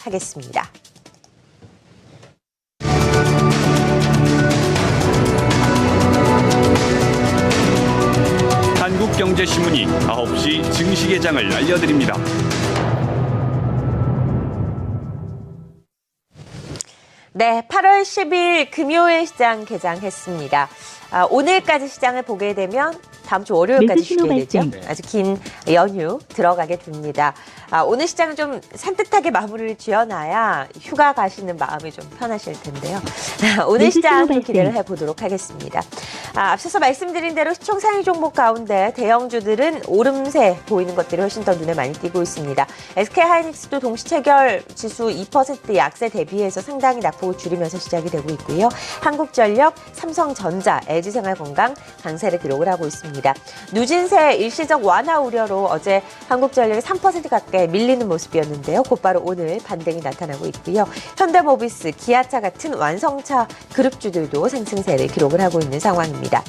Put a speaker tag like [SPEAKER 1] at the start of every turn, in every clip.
[SPEAKER 1] 하겠습니다.
[SPEAKER 2] 한국경제신문이 9시 증시개장을 알려드립니다.
[SPEAKER 1] 네, 8월 10일 금요일 시장 개장했습니다. 오늘까지 시장을 보게 되면 다음 주 월요일까지 쉬게 되죠. 아주 긴 연휴 들어가게 됩니다. 오늘 시장은 좀 산뜻하게 마무리를 지어놔야 휴가 가시는 마음이 좀 편하실 텐데요. 오늘 시장 좀 기대를 해보도록 하겠습니다. 앞서서 말씀드린 대로 시총 상위 종목 가운데 대형주들은 오름세 보이는 것들이 훨씬 더 눈에 많이 띄고 있습니다. SK하이닉스도 동시체결 지수 2% 약세 대비해서 상당히 낙폭을 줄이면서 시작이 되고 있고요. 한국전력, 삼성전자, LG생활건강 강세를 기록을 하고 있습니다. 누진세 일시적 완화 우려로 어제 한국전력이 3% 가까이 밀리는 모습이었는데요. 곧바로 오늘 반등이 나타나고 있고요. 현대모비스, 기아차 같은 완성차 그룹주들도 상승세를 기록을 하고 있는 상황입니다.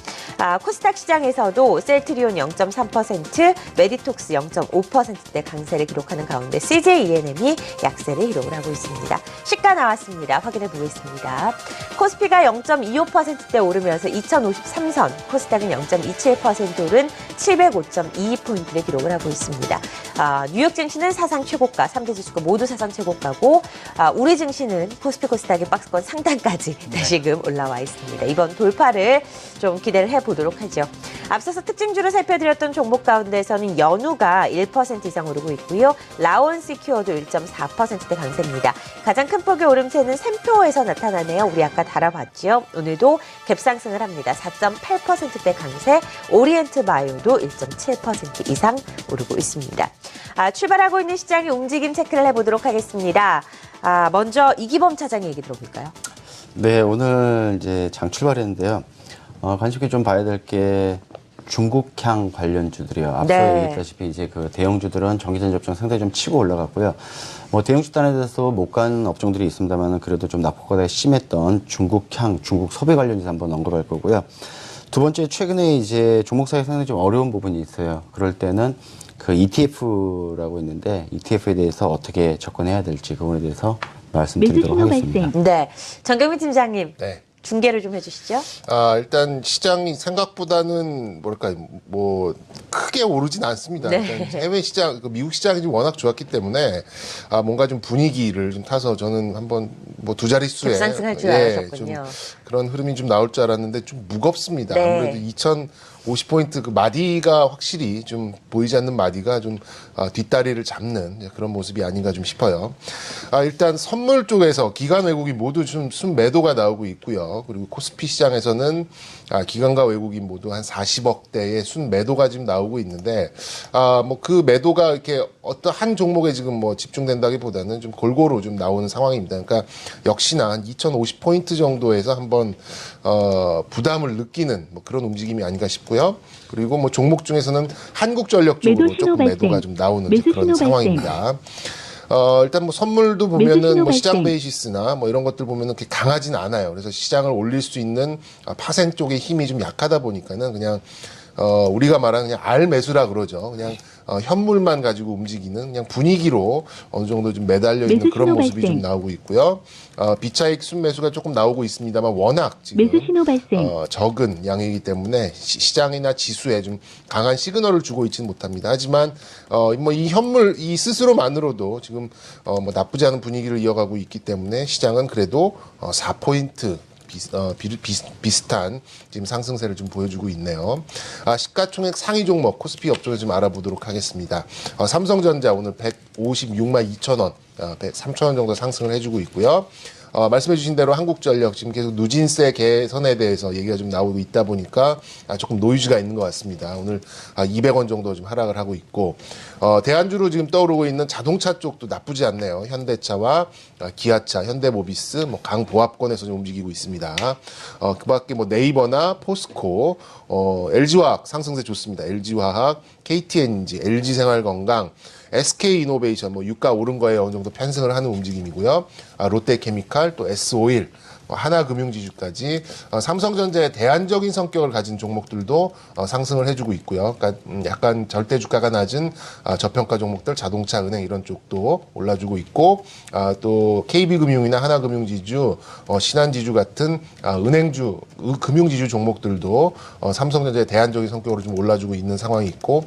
[SPEAKER 1] 코스닥 시장에서도 셀트리온 0.3%, 메디톡스 0.5%대 강세를 기록하는 가운데 CJENM이 약세를 기록을 하고 있습니다. 시가 나왔습니다. 확인해 보겠습니다. 코스피가 0.25%대 오르면서 2053선, 코스닥은 0.27% 오른 705.22포인트를 기록을 하고 있습니다. 뉴욕 증시는 사상 최고가, 3대 지수가 모두 사상 최고가고 우리 증시는 코스피 코스닥의 박스권 상단까지 다시금 올라와 있습니다. 이번 돌파를 좀 기대를 해보도록 하죠. 앞서서 특징주를 살펴드렸던 종목 가운데서는 연우가 1% 이상 오르고 있고요. 라온시큐어도 1.4%대 강세입니다. 가장 큰 폭의 오름세는 샘표에서 나타나네요. 우리 아까 다뤄봤죠. 오늘도 갭상승을 합니다. 4.8%대 강세, 오리엔트바이오도 1.7% 이상 오르고 있습니다. 출발하고 있는 시장의 움직임 체크를 해보도록 하겠습니다. 먼저 이기범 차장 얘기 들어볼까요?
[SPEAKER 3] 네, 오늘 이제 장 출발했는데요. 관심 있게 좀 봐야 될 게 중국향 관련주들이요. 앞서 얘기했다시피 이제 그 대형주들은 전기전 접종 상당히 좀 치고 올라갔고요. 뭐 대형주 단에 대해서 못 간 업종들이 있습니다만 그래도 좀 낙폭보다 심했던 중국향, 중국 소비 관련주도 한번 언급할 거고요. 두 번째, 최근에 이제 종목 사이에 상당히 좀 어려운 부분이 있어요. 그럴 때는 그 ETF라고 있는데 ETF에 대해서 어떻게 접근해야 될지 그거에 대해서 말씀드리도록 하겠습니다.
[SPEAKER 1] 네, 정경민 팀장님.
[SPEAKER 4] 네.
[SPEAKER 1] 중계를 좀 해주시죠.
[SPEAKER 4] 일단 시장이 생각보다는 뭐랄까요, 뭐 크게 오르진 않습니다.
[SPEAKER 1] 네.
[SPEAKER 4] 일단 해외 시장, 미국 시장이 좀 워낙 좋았기 때문에 뭔가 좀 분위기를 좀 타서 저는 한번 뭐 두 자릿수에
[SPEAKER 1] 상승할 줄 알았었군요.
[SPEAKER 4] 좀 그런 흐름이 좀 나올 줄 알았는데 좀 무겁습니다.
[SPEAKER 1] 네.
[SPEAKER 4] 아무래도 2050포인트 그 마디가 확실히 좀 보이지 않는 마디가 좀 뒷다리를 잡는 그런 모습이 아닌가 좀 싶어요. 일단 선물 쪽에서 기관 외국인 모두 좀 순매도가 나오고 있고요. 그리고 코스피 시장에서는 기관과 외국인 모두 한 40억대의 순매도가 지금 나오고 있는데 뭐 그 매도가 이렇게 어떤 한 종목에 지금 뭐 집중된다기보다는 좀 골고루 좀 나오는 상황입니다. 그러니까 역시나 한 2050포인트 정도에서 한번 부담을 느끼는 뭐 그런 움직임이 아닌가 싶고요. 그리고 뭐 종목 중에서는 한국전력 쪽으로 조금 매도가 좀 나오는 그런 상황입니다. 일단 뭐 선물도 보면은 뭐 시장 베이시스나 뭐 이런 것들 보면은 그렇게 강하진 않아요. 그래서 시장을 올릴 수 있는 파생 쪽의 힘이 좀 약하다 보니까는 그냥 우리가 말하는 그냥 알 매수라 그러죠. 그냥 현물만 가지고 움직이는 그냥 분위기로 어느 정도 좀 매달려 있는 그런 모습이 좀 나오고 있고요. 비차익 순매수가 조금 나오고 있습니다만 워낙 지금 적은 양이기 때문에 시장이나 지수에 좀 강한 시그널을 주고 있지는 못합니다. 하지만 뭐 이 현물 이 스스로만으로도 지금 뭐 나쁘지 않은 분위기를 이어가고 있기 때문에 시장은 그래도 4포인트 비슷한 지금 상승세를 좀 보여주고 있네요. 시가총액 상위 종목 코스피 업종을 좀 알아보도록 하겠습니다. 삼성전자 오늘 156만 2천 원, 3천 원 정도 상승을 해주고 있고요. 말씀해 주신 대로 한국전력 지금 계속 누진세 개선에 대해서 얘기가 좀 나오고 있다 보니까 조금 노이즈가 있는 것 같습니다. 오늘 200원 정도 좀 하락을 하고 있고 대안주로 지금 떠오르고 있는 자동차 쪽도 나쁘지 않네요. 현대차와 기아차, 현대모비스, 뭐 강보합권에서 좀 움직이고 있습니다. 그밖에 뭐 네이버나 포스코, LG화학 상승세 좋습니다. LG화학, KTNG, LG생활건강, SK이노베이션, 뭐 유가 오른 거에 어느 정도 편승을 하는 움직임이고요. 롯데케미칼, 또 S오일, 하나금융지주까지 삼성전자의 대안적인 성격을 가진 종목들도 상승을 해주고 있고요. 그러니까 약간 절대주가가 낮은 저평가 종목들, 자동차, 은행 이런 쪽도 올라주고 있고 또 KB금융이나 하나금융지주, 신한지주 같은 은행주, 금융지주 종목들도 삼성전자의 대안적인 성격으로 좀 올라주고 있는 상황이 있고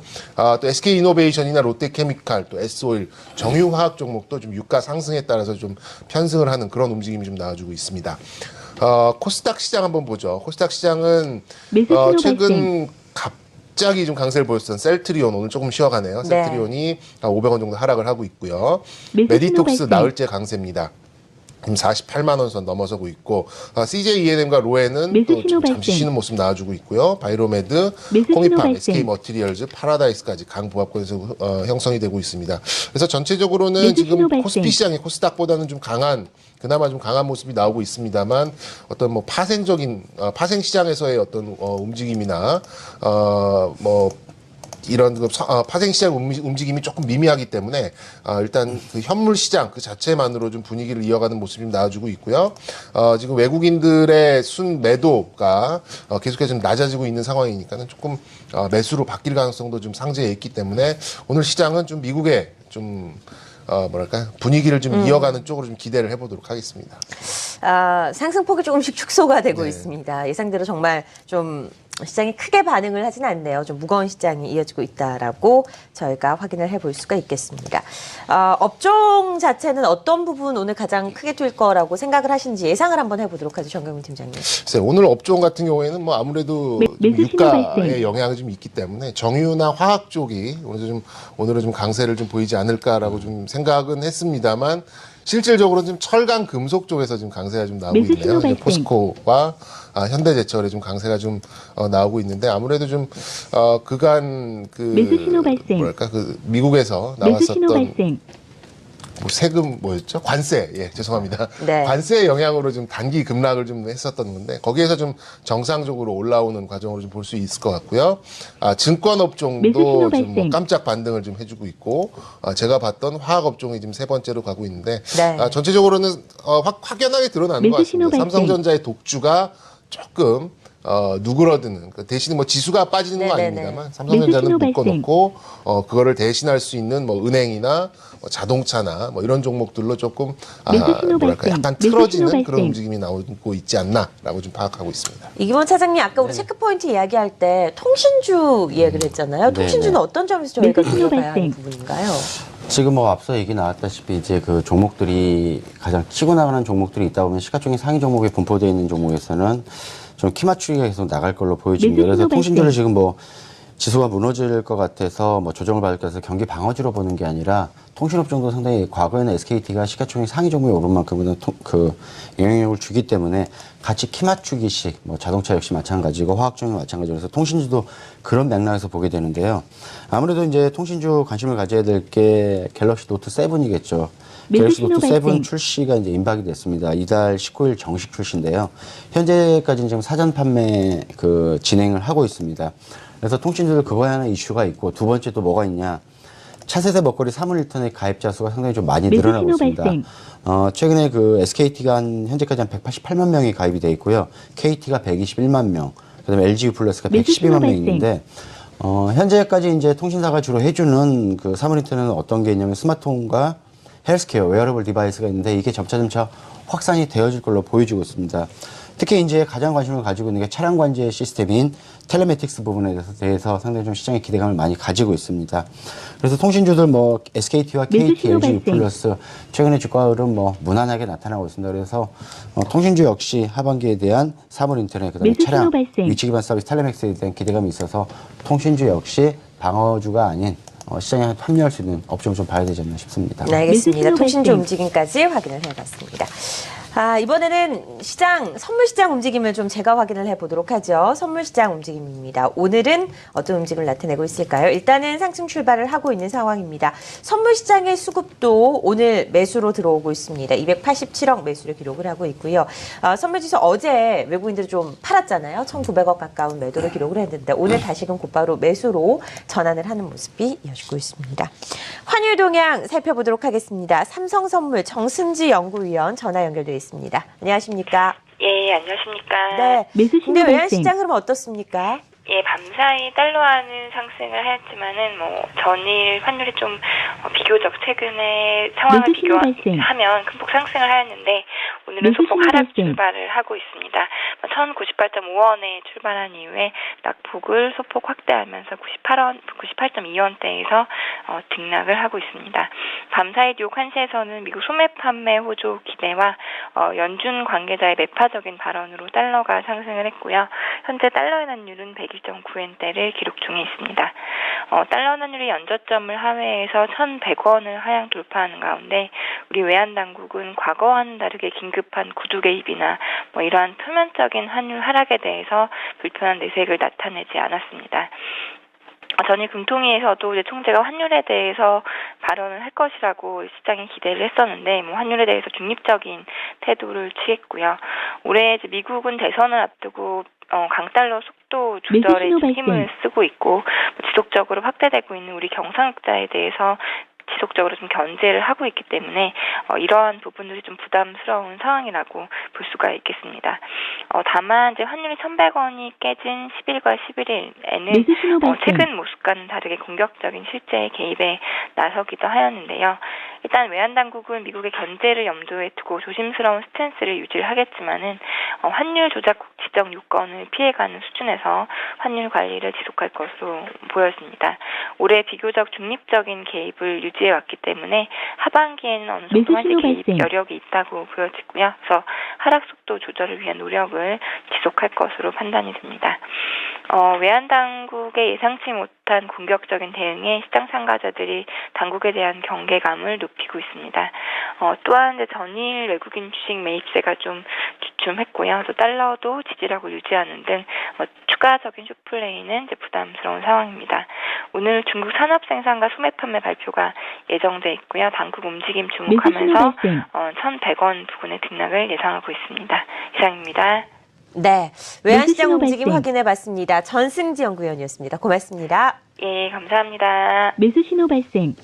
[SPEAKER 4] 또 SK이노베이션이나 롯데케미칼, 또 S오일, 정유화학 종목도 좀 유가 상승에 따라서 좀 편승을 하는 그런 움직임이 좀 나와주고 있습니다. 코스닥 시장 한번 보죠. 코스닥 시장은 최근 갑자기 좀 강세를 보였던 셀트리온 오늘 조금 쉬어가네요.
[SPEAKER 1] 네.
[SPEAKER 4] 셀트리온이 500원 정도 하락을 하고 있고요. 메디톡스 나흘째 강세입니다. 지금 48만 원 선 넘어서고 있고 CJENM과 로에는 또 잠시 쉬는 모습 나와주고 있고요. 바이로메드, 코미팜, SK머티리얼즈, 파라다이스까지 강보합권에서 형성이 되고 있습니다. 그래서 전체적으로는 지금 코스피 시장이 코스닥보다는 좀 강한 그나마 좀 강한 모습이 나오고 있습니다만 어떤 뭐 파생적인 파생 시장에서의 어떤 움직임이나 뭐 이런 파생 시장 움직임이 조금 미미하기 때문에 일단 그 현물 시장 그 자체만으로 좀 분위기를 이어가는 모습이 나와주고 있고요. 지금 외국인들의 순 매도가 계속해서 좀 낮아지고 있는 상황이니까는 조금 매수로 바뀔 가능성도 좀 상재해 있기 때문에 오늘 시장은 좀 미국의 좀 뭐랄까 분위기를 좀 이어가는 쪽으로 좀 기대를 해보도록 하겠습니다.
[SPEAKER 1] 상승폭이 조금씩 축소가 되고
[SPEAKER 4] 네.
[SPEAKER 1] 있습니다. 예상대로 정말 좀 시장이 크게 반응을 하진 않네요. 좀 무거운 시장이 이어지고 있다라고 저희가 확인을 해볼 수가 있겠습니다. 업종 자체는 어떤 부분 오늘 가장 크게 튈 거라고 생각을 하시는지 예상을 한번 해보도록 하죠, 정경민 팀장님.
[SPEAKER 4] 글쎄요, 오늘 업종 같은 경우에는 뭐 아무래도 유가의 영향이 좀 있기 때문에 정유나 화학 쪽이 오늘은 좀 강세를 좀 보이지 않을까라고 좀 생각은 했습니다만 실질적으로 좀 철강 금속 쪽에서 지금 강세가 좀 나오고 있네요. 포스코와 현대제철에 좀 강세가 좀 나오고 있는데 아무래도 좀 그간 뭐랄까 그 미국에서 나왔었던 뭐 세금 뭐였죠? 관세. 예, 죄송합니다.
[SPEAKER 1] 네.
[SPEAKER 4] 관세의 영향으로 좀 단기 급락을 좀 했었던 건데 거기에서 좀 정상적으로 올라오는 과정으로 좀 볼 수 있을 것 같고요. 증권 업종도 좀 뭐 깜짝 반등을 좀 해주고 있고 제가 봤던 화학 업종이 지금 세 번째로 가고 있는데
[SPEAKER 1] 네.
[SPEAKER 4] 전체적으로는 확연하게 드러나는 것 같습니다. 삼성전자의 독주가 조금 누그러드는 대신에 뭐 지수가 빠지는 건 아닙니다만 삼성전자는 묶어놓고 그거를 대신할 수 있는 뭐 은행이나 뭐 자동차나 뭐 이런 종목들로 조금 뭐랄까 약간 틀어지는 그런 움직임이 나오고 있지 않나라고 좀 파악하고 있습니다.
[SPEAKER 1] 이기원 차장님 아까 우리 체크포인트 이야기할 때 통신주 이야기를 했잖아요. 통신주는 어떤 점에서 저희가 들어가야 하는 부분인가요?
[SPEAKER 3] 지금 뭐 앞서 얘기 나왔다시피 이제 그 종목들이 가장 치고 나가는 종목들이 있다 보면 시가총액 상위 종목에 분포되어 있는 종목에서는 좀 키 맞추기가 계속 나갈 걸로 보여집니다. 그래서 통신주를 지금 뭐 지수가 무너질 것 같아서 뭐 조정을 받을 것 같아서 경기 방어지로 보는 게 아니라 통신업종도 상당히 과거에는 SKT가 시가총액 상위 종목에 오른 만큼은 그 영향력을 주기 때문에 같이 키 맞추기식 뭐 자동차 역시 마찬가지고 화학종이 마찬가지로 해서 통신주도 그런 맥락에서 보게 되는데요. 아무래도 이제 통신주 관심을 가져야 될 게 갤럭시 노트 7이겠죠. 갤럭시 노트 7 출시가 이제 임박이 됐습니다. 이달 19일 정식 출시인데요. 현재까지는 지금 사전 판매 그 진행을 하고 있습니다. 그래서 통신주들 그거에 하나 이슈가 있고 두 번째 또 뭐가 있냐. 차세대 먹거리 사물 인터넷 가입자 수가 상당히 좀 많이 늘어나고 있습니다. 최근에 그 SKT가 현재까지 한 188만 명이 가입이 돼 있고요. KT가 121만 명, 그다음에 LG 플러스가 112만 명이 있는데 현재까지 이제 통신사가 주로 해주는 그 사물 인터넷은 어떤 게 있냐면 스마트홈과 헬스케어, 웨어러블 디바이스가 있는데 이게 점차 확산이 되어질 걸로 보여지고 있습니다. 특히 이제 가장 관심을 가지고 있는 게 차량 관제 시스템인 텔레매틱스 부분에 대해서 상당히 좀 시장의 기대감을 많이 가지고 있습니다. 그래서 통신주들 뭐 SKT와 KT, LG 플러스 최근에 주가 흐름 뭐 무난하게 나타나고 있습니다. 그래서 통신주 역시 하반기에 대한 사물 인터넷, 그다음에 차량 위치 기반 서비스 텔레맥스에 대한 기대감이 있어서 통신주 역시 방어주가 아닌 시장에 합류할 수 있는 업종을 좀 봐야 되지 않나 싶습니다.
[SPEAKER 1] 네, 알겠습니다. 통신주 움직임까지 확인을 해봤습니다. 이번에는 선물시장 움직임을 좀 제가 확인을 해보도록 하죠. 선물시장 움직임입니다. 오늘은 어떤 움직임을 나타내고 있을까요? 일단은 상승 출발을 하고 있는 상황입니다. 선물시장의 수급도 오늘 매수로 들어오고 있습니다. 287억 매수를 기록을 하고 있고요. 선물지수 어제 외국인들이 좀 팔았잖아요. 1,900억 가까운 매도를 기록을 했는데 오늘 다시금 곧바로 매수로 전환을 하는 모습이 이어지고 있습니다. 환율 동향 살펴보도록 하겠습니다. 삼성선물 정승지 연구위원 전화 연결되어 있습니다. 안녕하십니까?
[SPEAKER 5] 예, 안녕하십니까.
[SPEAKER 1] 네.
[SPEAKER 6] 매수
[SPEAKER 1] 근데
[SPEAKER 6] 신호
[SPEAKER 1] 외환
[SPEAKER 6] 발생.
[SPEAKER 1] 시장 흐름 어떻습니까?
[SPEAKER 5] 예, 밤사이 달러화는 상승을 하였지만은 전일 환율이 좀 비교적 최근에 상황을
[SPEAKER 6] 매수 신호 발생.
[SPEAKER 5] 비교하면 큰 폭 상승을 하였는데 오늘은
[SPEAKER 6] 매수
[SPEAKER 5] 소폭
[SPEAKER 6] 신호
[SPEAKER 5] 하락
[SPEAKER 6] 발생.
[SPEAKER 5] 출발을 하고 있습니다. 1098.5원에 출발한 이후에 낙폭을 소폭 확대하면서 98.2원대에서 등락을 하고 있습니다. 밤사이 뉴욕 한시에서는 미국 소매 판매 호조 기대와 연준 관계자의 매파적인 발언으로 달러가 상승을 했고요. 현재 달러의 환율은 101.9엔대를 기록 중에 있습니다. 달러 환율이 연저점을 하회해서 1,100원을 하향 돌파하는 가운데 우리 외환 당국은 과거와는 다르게 긴급한 구두 개입이나 이러한 표면적인 환율 하락에 대해서 불편한 내색을 나타내지 않았습니다. 전일 금통위에서도 이제 총재가 환율에 대해서 발언을 할 것이라고 시장이 기대를 했었는데 환율에 대해서 중립적인 태도를 취했고요. 올해 이제 미국은 대선을 앞두고 강달러 속도 조절에 좀 힘을 쓰고 있고 지속적으로 확대되고 있는 우리 경상흑자에 대해서 지속적으로 좀 견제를 하고 있기 때문에 이러한 부분들이 좀 부담스러운 상황이라고 볼 수가 있겠습니다. 다만 이제 환율이 1,100원이 깨진 10일과 11일에는 최근 모습과는 다르게 공격적인 실제 개입에 나서기도 하였는데요. 일단 외환 당국은 미국의 견제를 염두에 두고 조심스러운 스탠스를 유지를 하겠지만은 환율 조작 지정 요건을 피해가는 수준에서 환율 관리를 지속할 것으로 보여집니다. 올해 비교적 중립적인 개입을 유지해 왔기 때문에 하반기에는 어느 정도 환율 개입 여력이 있다고 보여지고요. 그래서 하락 속도 조절을 위한 노력을 지속할 것으로 판단이 됩니다. 외환 당국의 예상치 못한 공격적인 대응에 시장 참가자들이 당국에 대한 경계감을 높이고 있습니다. 또한 이제 전일 외국인 주식 매입세가 좀 주춤했고요. 또 달러도 지지력을 유지하는 등 추가적인 숏플레이는 이제 부담스러운 상황입니다. 오늘 중국 산업 생산과 소매 판매 발표가 예정돼 있고요. 당국 움직임 주목하면서 1,100원 부근의 등락을 예상하고 있습니다. 이상입니다.
[SPEAKER 1] 네, 외환시장 움직임 확인해봤습니다. 전승지 연구위원이었습니다. 고맙습니다.
[SPEAKER 5] 예, 감사합니다.
[SPEAKER 6] 매수 신호 발생.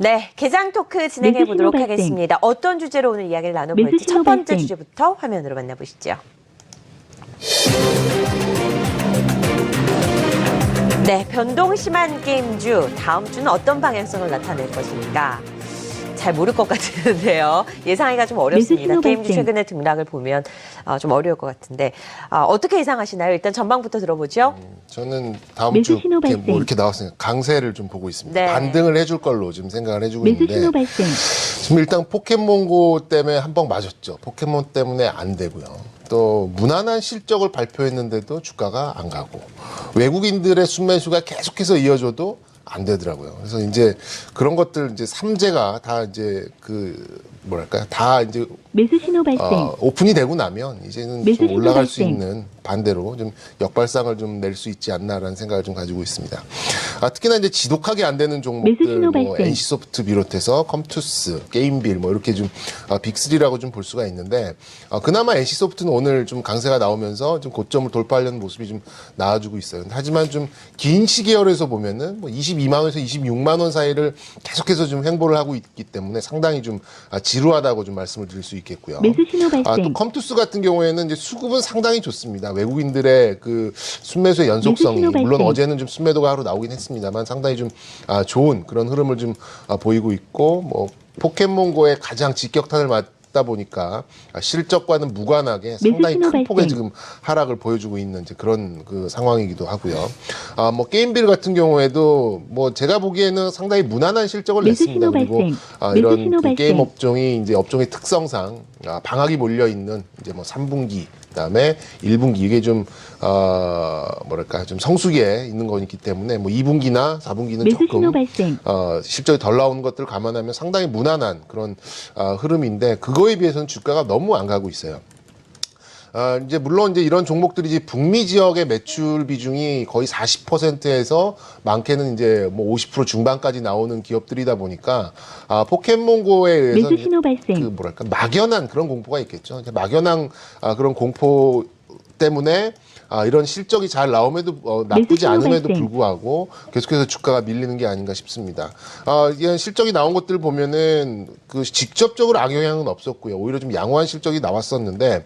[SPEAKER 1] 네, 개장 토크 진행해 보도록 하겠습니다. 어떤 주제로 오늘 이야기를 나눠볼지 첫 번째 주제부터 화면으로 만나보시죠. 네, 변동 심한 게임주, 다음 주는 어떤 방향성을 나타낼 것인가? 잘 모를 것 같은데요. 예상하기가 좀 어렵습니다. 게임주 최근의 등락을 보면 좀 어려울 것 같은데 어떻게 예상하시나요? 일단 전망부터 들어보죠.
[SPEAKER 4] 저는 다음 주 이렇게 나왔으니까 강세를 좀 보고 있습니다.
[SPEAKER 1] 네.
[SPEAKER 4] 반등을 해줄 걸로 지금 생각을 해주고 있는데 지금 일단 포켓몬고 때문에 한 방 맞았죠. 포켓몬 때문에 안 되고요. 또 무난한 실적을 발표했는데도 주가가 안 가고 외국인들의 순매수가 계속해서 이어져도 안 되더라고요. 그래서 이제 그런 것들 이제 삼재가 다 이제 다 이제
[SPEAKER 6] 매수 신호 발생.
[SPEAKER 4] 오픈이 되고 나면 이제는 좀 올라갈 수 있는 반대로 좀 역발상을 좀 낼 수 있지 않나라는 생각을 좀 가지고 있습니다. 특히나 이제 지독하게 안 되는 종목들, NC소프트 비롯해서 컴투스, 게임빌 이렇게 좀 빅3라고 좀 볼 수가 있는데 그나마 NC소프트는 오늘 좀 강세가 나오면서 좀 고점을 돌파하려는 모습이 좀 나와주고 있어요. 하지만 좀 긴 시계열에서 보면은 22만 원에서 26만 원 사이를 계속해서 좀 횡보를 하고 있기 때문에 상당히 좀 지루하다고 좀 말씀을 드릴 수 있겠고요.
[SPEAKER 6] 매수 신호 발생.
[SPEAKER 4] 또 컴투스 같은 경우에는 이제 수급은 상당히 좋습니다. 외국인들의 그 순매수의 연속성이 물론 어제는 좀 순매도가 하루 나오긴 했습니다만 상당히 좀 좋은 그런 흐름을 좀 보이고 있고 포켓몬고의 가장 직격탄을 맞다 보니까 실적과는 무관하게 상당히 큰 폭의 지금 하락을 보여주고 있는 이제 그런 그 상황이기도 하고요. 게임빌 같은 경우에도 제가 보기에는 상당히 무난한 실적을 냈습니다. 그리고 이런 그 게임 업종이 이제 업종의 특성상 방학이 몰려 있는 이제 3분기 그다음에 1분기 이게 좀 좀 성수기에 있는 거기 때문에 2분기나 4분기는 조금 실적이 덜 나오는 것들을 감안하면 상당히 무난한 그런 흐름인데 그거에 비해서는 주가가 너무 안 가고 있어요. 이제 물론 이제 이런 종목들이 이제 북미 지역의 매출 비중이 거의 40%에서 많게는 이제 뭐 50% 중반까지 나오는 기업들이다 보니까 포켓몬고에 의해서
[SPEAKER 6] 매수 신호 발생.
[SPEAKER 4] 그 뭐랄까 막연한 그런 공포가 있겠죠. 이제 막연한 그런 공포 때문에 이런 실적이 잘 나옴에도 나쁘지
[SPEAKER 6] 매수 신호
[SPEAKER 4] 않음에도
[SPEAKER 6] 발생.
[SPEAKER 4] 불구하고 계속해서 주가가 밀리는 게 아닌가 싶습니다. 이런 실적이 나온 것들 보면은 그 직접적으로 악영향은 없었고요. 오히려 좀 양호한 실적이 나왔었는데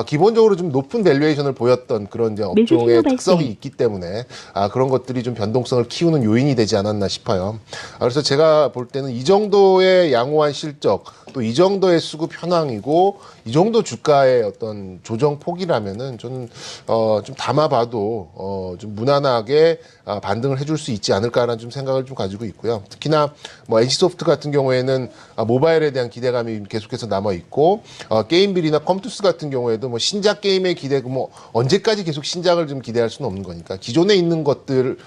[SPEAKER 4] 기본적으로 좀 높은 밸류에이션을 보였던 그런 이제
[SPEAKER 6] 매수
[SPEAKER 4] 업종의
[SPEAKER 6] 신호
[SPEAKER 4] 특성이
[SPEAKER 6] 발생.
[SPEAKER 4] 있기 때문에 그런 것들이 좀 변동성을 키우는 요인이 되지 않았나 싶어요. 그래서 제가 볼 때는 이 정도의 양호한 실적 또 이 정도의 수급 현황이고 이 정도 주가의 어떤 조정 폭이라면은 저는 좀 담아봐도 좀 무난하게 반등을 해줄 수 있지 않을까라는 좀 생각을 좀 가지고 있고요. 특히나 뭐 NC소프트 같은 경우에는 모바일에 대한 기대감이 계속해서 남아 있고 게임빌이나 컴투스 같은 경우에도 뭐 신작 게임의 기대 뭐 언제까지 계속 신작을 좀 기대할 수는 없는 거니까 기존에 있는 것들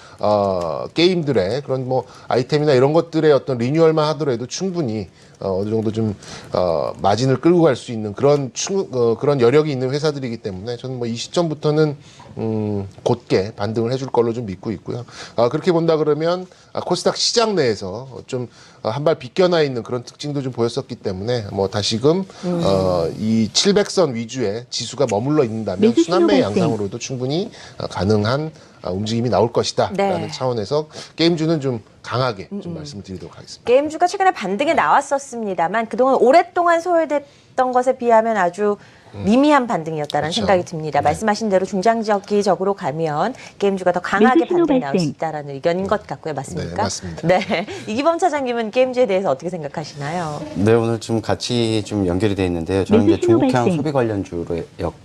[SPEAKER 4] 게임들의 그런 뭐 아이템이나 이런 것들의 어떤 리뉴얼만 하더라도 충분히 어느 정도 좀 마진을 끌고 갈 수 있는 그런 그런 여력이 있는 회사들이기 때문에 저는 뭐 이 시점부터는 곧게 반등을 해줄 걸로 좀 믿고 있고요. 그렇게 본다 그러면 코스닥 시장 내에서 좀 한 발 비껴나 있는 그런 특징도 좀 보였었기 때문에 뭐 다시금 이 700선 위주의 지수가 머물러 있는다면
[SPEAKER 6] 매수
[SPEAKER 4] 순환매
[SPEAKER 6] 신호 발생.
[SPEAKER 4] 양상으로도 충분히 가능한 움직임이 나올 것이다라는
[SPEAKER 1] 네.
[SPEAKER 4] 차원에서 게임주는 좀 강하게 좀 말씀을 드리도록 하겠습니다.
[SPEAKER 1] 게임주가 최근에 반등에 나왔었습니다만 그동안 오랫동안 소외됐던 것에 비하면 아주 미미한 반등이었다는
[SPEAKER 4] 그렇죠.
[SPEAKER 1] 생각이 듭니다.
[SPEAKER 4] 네.
[SPEAKER 1] 말씀하신 대로 중장기적으로 가면 게임주가 더 강하게
[SPEAKER 6] 매수 신호
[SPEAKER 1] 반등이 나올 수
[SPEAKER 6] 발생.
[SPEAKER 1] 있다는 의견인 것 같고요. 맞습니까?
[SPEAKER 4] 네, 맞습니다.
[SPEAKER 1] 네. 이기범 차장님은 게임주에 대해서 어떻게 생각하시나요?
[SPEAKER 3] 네, 오늘 좀 같이 좀 연결이 돼 있는데요. 저는
[SPEAKER 6] 매수
[SPEAKER 3] 이제
[SPEAKER 6] 신호
[SPEAKER 3] 중국향
[SPEAKER 6] 발생.
[SPEAKER 3] 소비 관련주로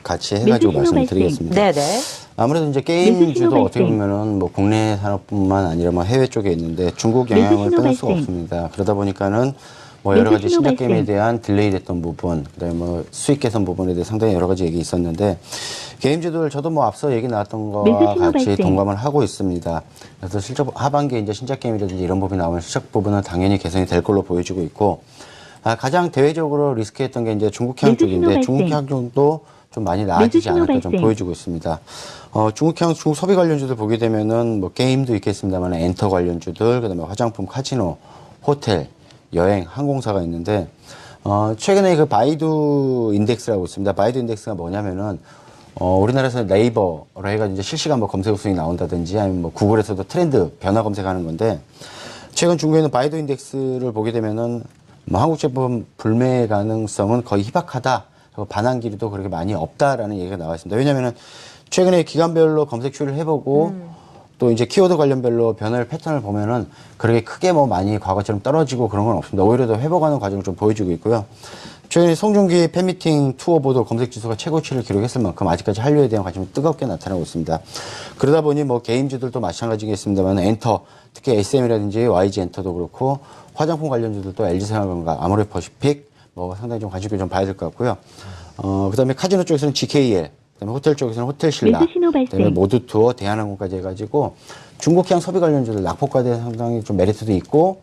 [SPEAKER 3] 같이 해가지고
[SPEAKER 6] 신호
[SPEAKER 3] 말씀을
[SPEAKER 6] 발생.
[SPEAKER 3] 드리겠습니다.
[SPEAKER 1] 네네.
[SPEAKER 3] 아무래도 이제
[SPEAKER 6] 매수
[SPEAKER 3] 게임주도
[SPEAKER 6] 신호
[SPEAKER 3] 어떻게
[SPEAKER 6] 발생.
[SPEAKER 3] 보면은 뭐 국내 산업뿐만 아니라 뭐 해외 쪽에 있는데 중국
[SPEAKER 6] 매수
[SPEAKER 3] 영향을
[SPEAKER 6] 신호
[SPEAKER 3] 빼놓을 수가
[SPEAKER 6] 발생.
[SPEAKER 3] 없습니다. 그러다 보니까는 뭐 여러
[SPEAKER 6] 매수
[SPEAKER 3] 가지
[SPEAKER 6] 신호
[SPEAKER 3] 신작 게임에
[SPEAKER 6] 발생.
[SPEAKER 3] 대한 딜레이 됐던 부분, 그다음에 뭐 수익 개선 부분에 대해 상당히 여러 가지 얘기 있었는데 게임주들 저도 뭐 앞서 얘기 나왔던 거와
[SPEAKER 6] 매수 신호
[SPEAKER 3] 같이
[SPEAKER 6] 발생.
[SPEAKER 3] 동감을 하고 있습니다. 그래서 실적 하반기에 이제 신작 게임이라든지 이런 부분이 나오면 실적 부분은 당연히 개선이 될 걸로 보여지고 있고 가장 대외적으로 리스크했던 게 이제 중국향
[SPEAKER 6] 매수 신호
[SPEAKER 3] 쪽인데
[SPEAKER 6] 발생.
[SPEAKER 3] 중국향 쪽도 좀 많이 나아지지
[SPEAKER 6] 신호
[SPEAKER 3] 않을까 좀
[SPEAKER 6] 발생.
[SPEAKER 3] 보여지고 있습니다. 중국 소비 관련주들 보게 되면은 뭐 게임도 있겠습니다만 엔터 관련주들, 그다음에 화장품, 카지노, 호텔, 여행, 항공사가 있는데 최근에 그 바이두 인덱스라고 있습니다. 바이두 인덱스가 뭐냐면은 우리나라에서 네이버로 해가지고 이제 실시간 뭐 검색 우승이 나온다든지 아니면 뭐 구글에서도 트렌드 변화 검색하는 건데 최근 중국에는 바이두 인덱스를 보게 되면은 뭐 한국 제품 불매 가능성은 거의 희박하다. 반환 기류도 그렇게 많이 없다라는 얘기가 나와 있습니다. 왜냐면은 최근에 기간별로 검색 추이를 해보고 또 이제 키워드 관련별로 변화를 패턴을 보면은 그렇게 크게 뭐 많이 과거처럼 떨어지고 그런 건 없습니다. 오히려 더 회복하는 과정을 좀 보여주고 있고요. 최근에 송중기 팬미팅 투어보도 검색 지수가 최고치를 기록했을 만큼 아직까지 한류에 대한 관심이 뜨겁게 나타나고 있습니다. 그러다 보니 뭐 게임주들도 마찬가지겠습니다만 엔터, 특히 SM이라든지 YG 엔터도 그렇고 화장품 관련주들도 LG생활건강, 아모레퍼시픽 뭐 상당히 좀 관심 있게 좀 봐야 될 것 같고요. 그다음에 카지노 쪽에서는 GKL, 그다음에 호텔 쪽에서는 호텔신라,
[SPEAKER 6] 매수 신호 발생.
[SPEAKER 3] 그다음에 모두투어, 대한항공까지 해가지고 중국향 소비 관련주들 낙폭과대 상당히 좀 메리트도 있고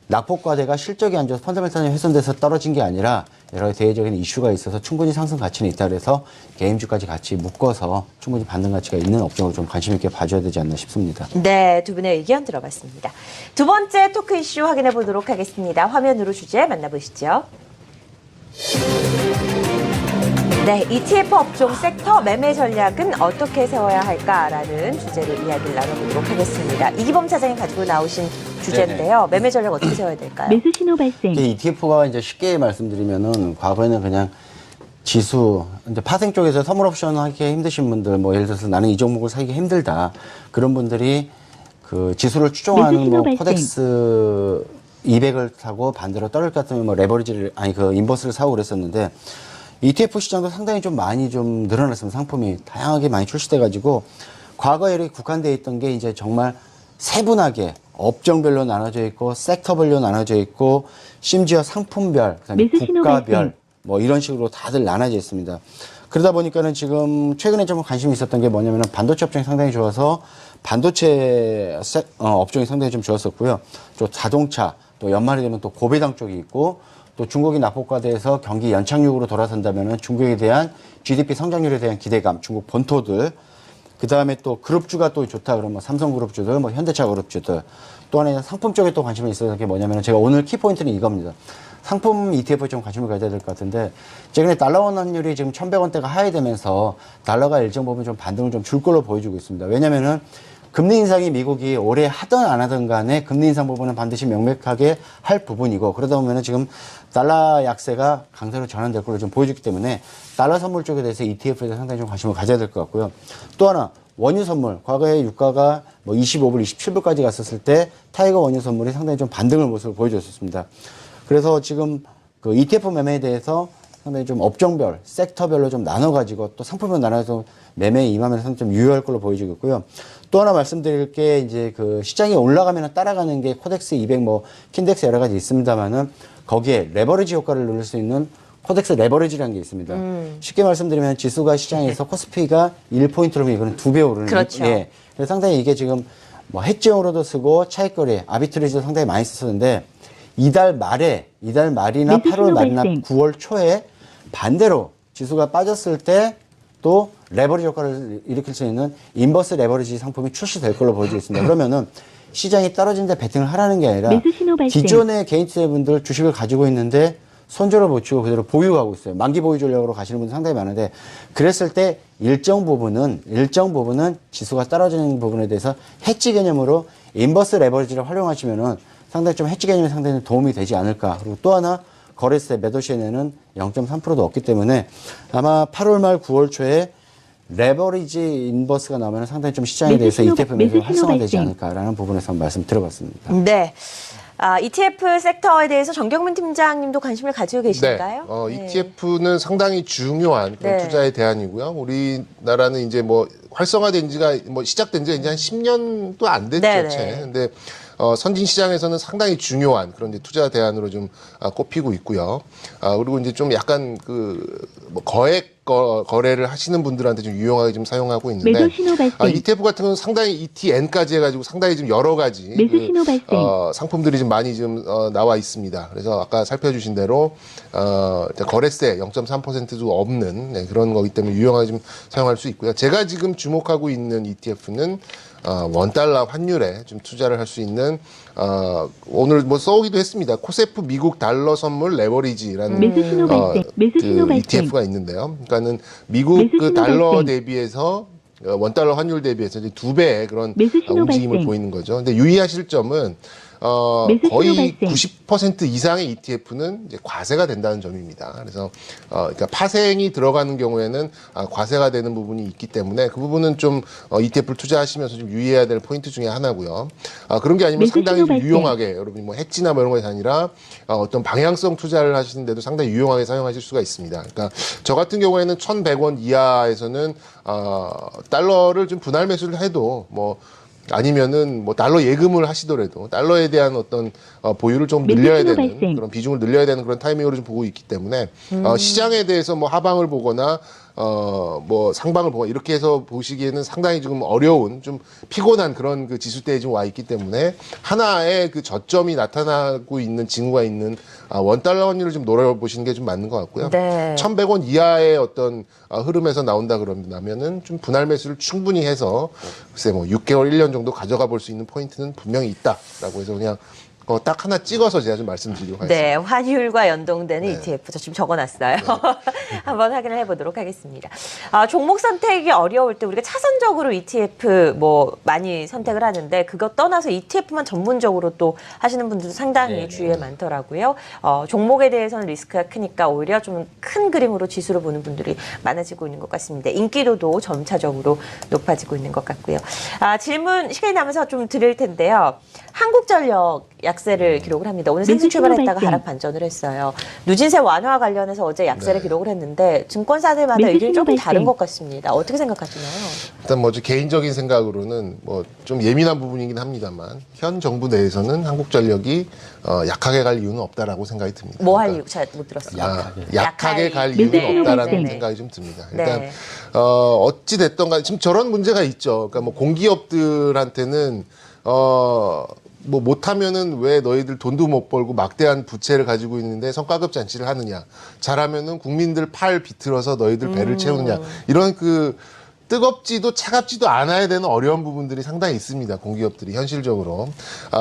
[SPEAKER 3] 낙폭과대가 실적이 안 좋아서 펀더멘탈이 훼손돼서 떨어진 게 아니라 여러 가지 대외적인 이슈가 있어서 충분히 상승 가치는 있다 그래서 게임주까지 같이 묶어서 충분히 반등 가치가 있는 업종으로 좀 관심 있게 봐줘야 되지 않나 싶습니다.
[SPEAKER 1] 네, 두 분의 의견 들어봤습니다. 두 번째 토크 이슈 확인해 보도록 하겠습니다. 화면으로 주제 만나보시죠. 네, ETF 업종 섹터 매매 전략은 어떻게 세워야 할까라는 주제로 이야기를 나눠보도록 하겠습니다. 이기범 차장이 가지고 나오신 주제인데요. 매매 전략 어떻게 세워야 될까요?
[SPEAKER 6] 매수 신호 발생.
[SPEAKER 3] ETF가 이제 쉽게 말씀드리면은 과거에는 그냥 지수, 이제 파생 쪽에서 선물 옵션 하기 힘드신 분들, 뭐 예를 들어서 나는 이 종목을 사기 힘들다. 그런 분들이 그 지수를 추종하는
[SPEAKER 6] 매수
[SPEAKER 3] 뭐
[SPEAKER 6] 신호 발생.
[SPEAKER 3] 코덱스 200을 사고 반대로 떨어질 것 같으면 뭐 레버리지를, 그 인버스를 사고 그랬었는데 ETF 시장도 상당히 좀 많이 좀 늘어났습니다. 상품이 다양하게 많이 출시돼가지고 과거에 이렇게 국한되어 있던 게 이제 정말 세분하게 업종별로 나눠져 있고 섹터별로 나눠져 있고 심지어 상품별, 그다음에
[SPEAKER 6] 매수 신호
[SPEAKER 3] 국가별
[SPEAKER 6] 발생.
[SPEAKER 3] 뭐 이런 식으로 다들 나눠져 있습니다. 그러다 보니까는 지금 최근에 좀 관심이 있었던 게 뭐냐면은 반도체 업종이 상당히 좋아서 반도체 업종이 상당히 좀 좋았었고요. 또 자동차, 또 연말이 되면 또 고배당 쪽이 있고 또 중국이 낙폭과대해서 경기 연착륙으로 돌아선다면은 중국에 대한 GDP 성장률에 대한 기대감, 중국 본토들, 그 다음에 또 그룹주가 또 좋다 그러면 삼성그룹주들, 뭐 현대차 그룹주들, 또 하나 상품 쪽에 또 관심이 있어서 게 뭐냐면 제가 오늘 키포인트는 이겁니다. 상품 ETF에 좀 관심을 가져야 될 것 같은데 최근에 달러원 환율이 지금 1,100원대가 하회되면서 달러가 일정 부분 좀 반등을 좀 줄 걸로 보여주고 있습니다. 왜냐면은 금리 인상이 미국이 올해 하든 안 하든 간에 금리 인상 부분은 반드시 명백하게 할 부분이고 그러다 보면은 지금 달러 약세가 강세로 전환될 걸로 좀 보여주기 때문에 달러 선물 쪽에 대해서 ETF에 대해서 상당히 좀 관심을 가져야 될 것 같고요. 또 하나 원유 선물, 과거에 유가가 뭐 25불, 27불까지 갔었을 때 타이거 원유 선물이 상당히 좀 반등을 모습을 보여줬었습니다. 그래서 지금 그 ETF 매매에 대해서 상당히 좀 업종별, 섹터별로 좀 나눠가지고 또 상품별 나눠서 매매에 임하면서 좀 유효할 걸로 보여지고 있고요. 또 하나 말씀드릴 게 이제 그 시장이 올라가면 따라가는 게 코덱스 200 뭐 킨덱스 여러 가지 있습니다만은 거기에 레버리지 효과를 누릴 수 있는 코덱스 레버리지라는 게 있습니다. 쉽게 말씀드리면 지수가 시장에서 코스피가 1포인트로 이거는 2배 오르는.
[SPEAKER 1] 그렇죠.
[SPEAKER 3] 예. 그래서 상당히 이게 지금 뭐 해지용으로도 쓰고 차익거래, 아비트리지도 상당히 많이 쓰는데 이달 말이나
[SPEAKER 6] 매수
[SPEAKER 3] 8월
[SPEAKER 6] 신호
[SPEAKER 3] 말이나
[SPEAKER 6] 발생.
[SPEAKER 3] 9월 초에 반대로 지수가 빠졌을 때 또 레버리지 효과를 일으킬 수 있는 인버스 레버리지 상품이 출시될 걸로 보여지고 있습니다. 그러면은 시장이 떨어진데 베팅을 하라는 게 아니라
[SPEAKER 6] 매수 신호 발생.
[SPEAKER 3] 기존의 개인투자분들 주식을 가지고 있는데 손절을 못 치고 그대로 보유하고 있어요. 만기 보유 전략으로 가시는 분들 상당히 많은데 그랬을 때 일정 부분은 지수가 떨어지는 부분에 대해서 해지 개념으로 인버스 레버리지를 활용하시면은 상당히 좀 해지 개념에 상당히 도움이 되지 않을까. 그리고 또 하나 거래세 매도 시에는 0.3%도 없기 때문에 아마 8월 말 9월 초에 레버리지 인버스가 나오면 상당히 좀 시장에 대해서 ETF 매수 활성화되지 않을까라는 부분에서 한번 말씀 드려봤습니다.
[SPEAKER 1] 네. ETF 섹터에 대해서 정경민 팀장님도 관심을 가지고
[SPEAKER 4] 네.
[SPEAKER 1] 계신가요?
[SPEAKER 4] ETF는 상당히 중요한 그런
[SPEAKER 1] 네.
[SPEAKER 4] 투자의 대안이고요. 우리나라는 이제 뭐 활성화된 지가 뭐 시작된 지가 이제 한 10년도 안 됐죠.
[SPEAKER 1] 네,
[SPEAKER 4] 채.
[SPEAKER 1] 네.
[SPEAKER 4] 근데 선진 시장에서는 상당히 중요한 그런 이제 투자 대안으로 좀 꼽히고 있고요. 그리고 이제 좀 약간 뭐 거액 거래를 하시는 분들한테 좀 유용하게 좀 사용하고 있는데
[SPEAKER 6] 매수 신호 발생.
[SPEAKER 4] ETF 같은 경우는 상당히 ETN까지 해가지고 상당히 좀 여러 가지
[SPEAKER 6] 매수 신호 발생.
[SPEAKER 4] 상품들이 좀 많이 좀 나와 있습니다. 그래서 아까 살펴주신 대로 거래세 0.3%도 없는 네, 그런 거기 때문에 유용하게 좀 사용할 수 있고요. 제가 지금 주목하고 있는 ETF는 원달러 환율에 좀 투자를 할 수 있는 오늘 뭐 써오기도 했습니다. 코세프 미국 달러 선물 레버리지라는
[SPEAKER 6] 매수 신호 발생. 매수 신호 발생.
[SPEAKER 4] ETF가 있는데요. 그러니까는 미국
[SPEAKER 6] 매수
[SPEAKER 4] 그
[SPEAKER 6] 신호
[SPEAKER 4] 달러
[SPEAKER 6] 발생.
[SPEAKER 4] 대비해서 원달러 환율 대비해서 이제 2배의 그런
[SPEAKER 6] 매수 신호
[SPEAKER 4] 움직임을
[SPEAKER 6] 발생.
[SPEAKER 4] 보이는 거죠. 근데 유의하실 점은
[SPEAKER 6] 매수 신호
[SPEAKER 4] 거의
[SPEAKER 6] 발생.
[SPEAKER 4] 90% 이상의 ETF는 이제 과세가 된다는 점입니다. 그래서 그러니까 파생이 들어가는 경우에는 과세가 되는 부분이 있기 때문에 그 부분은 좀 ETF를 투자하시면서 좀 유의해야 될 포인트 중에 하나고요. 그런 게 아니면
[SPEAKER 6] 매수
[SPEAKER 4] 상당히
[SPEAKER 6] 신호
[SPEAKER 4] 좀
[SPEAKER 6] 발생.
[SPEAKER 4] 유용하게 여러분이 뭐 해지나 뭐 이런 것이 아니라 어떤 방향성 투자를 하시는데도 상당히 유용하게 사용하실 수가 있습니다. 그러니까 저 같은 경우에는 1,100원 이하에서는 달러를 좀 분할 매수를 해도 뭐 아니면은 뭐 달러 예금을 하시더라도 달러에 대한 어떤 보유를 좀
[SPEAKER 6] 매수
[SPEAKER 4] 늘려야
[SPEAKER 6] 신호
[SPEAKER 4] 되는
[SPEAKER 6] 발생.
[SPEAKER 4] 그런 비중을 늘려야 되는 그런 타이밍으로 좀 보고 있기 때문에 시장에 대해서 뭐 하방을 보거나 뭐 상방을 보거나 이렇게 해서 보시기에는 상당히 지금 어려운 좀 피곤한 그런 그 지수대에 좀 와 있기 때문에 하나의 그 저점이 나타나고 있는 징후가 있는 원달러 환율을 좀 노려보시는 게 좀 맞는 것 같고요.
[SPEAKER 1] 네.
[SPEAKER 4] 1,100원 이하의 어떤 흐름에서 나온다 그러면은 좀 분할 매수를 충분히 해서 글쎄 뭐 6개월, 1년 정도 가져가 볼 수 있는 포인트는 분명히 있다라고 해서 그냥 딱 하나 찍어서 제가 좀 말씀드리려고 하겠습니다.
[SPEAKER 1] 네, 환율과 연동되는
[SPEAKER 4] 네.
[SPEAKER 1] ETF 저 지금 적어놨어요. 한번 확인을 해보도록 하겠습니다. 종목 선택이 어려울 때 우리가 차선적으로 ETF 뭐 많이 선택을 하는데 그것 떠나서 ETF만 전문적으로 또 하시는 분들도 상당히 주위에 많더라고요. 종목에 대해서는 리스크가 크니까 오히려 좀 큰 그림으로 지수를 보는 분들이 많아지고 있는 것 같습니다. 인기도도 점차적으로 높아지고 있는 것 같고요. 질문 시간이 남아서 좀 드릴 텐데요. 한국전력 약세를 기록을 합니다. 오늘 상승 출발했다가
[SPEAKER 6] 발생.
[SPEAKER 1] 하락 반전을 했어요. 누진세 완화 관련해서 어제 약세를
[SPEAKER 4] 네.
[SPEAKER 1] 기록을 했는데 증권사들마다
[SPEAKER 6] 매수
[SPEAKER 1] 의견이 조금
[SPEAKER 6] 신호
[SPEAKER 1] 다른
[SPEAKER 6] 발생.
[SPEAKER 1] 것 같습니다. 어떻게 생각하시나요?
[SPEAKER 4] 일단 뭐 개인적인 생각으로는 뭐 좀 예민한 부분이긴 합니다만 현 정부 내에서는 한국전력이 약하게 갈 이유는 없다라고 생각이 듭니다.
[SPEAKER 1] 뭐 할
[SPEAKER 4] 그러니까
[SPEAKER 1] 이유 잘 못 들었어요.
[SPEAKER 4] 약하게 갈
[SPEAKER 6] 매수
[SPEAKER 4] 이유는
[SPEAKER 6] 신호
[SPEAKER 4] 없다라는
[SPEAKER 6] 발생.
[SPEAKER 4] 생각이 좀 듭니다.
[SPEAKER 1] 네.
[SPEAKER 4] 일단 어찌 됐던 간에 지금 저런 문제가 있죠. 그러니까 뭐 공기업들한테는 뭐 못하면은 왜 너희들 돈도 못 벌고 막대한 부채를 가지고 있는데 성과급 잔치를 하느냐. 잘하면은 국민들 팔 비틀어서 너희들 배를 채우느냐. 이런 그 뜨겁지도 차갑지도 않아야 되는 어려운 부분들이 상당히 있습니다. 공기업들이 현실적으로.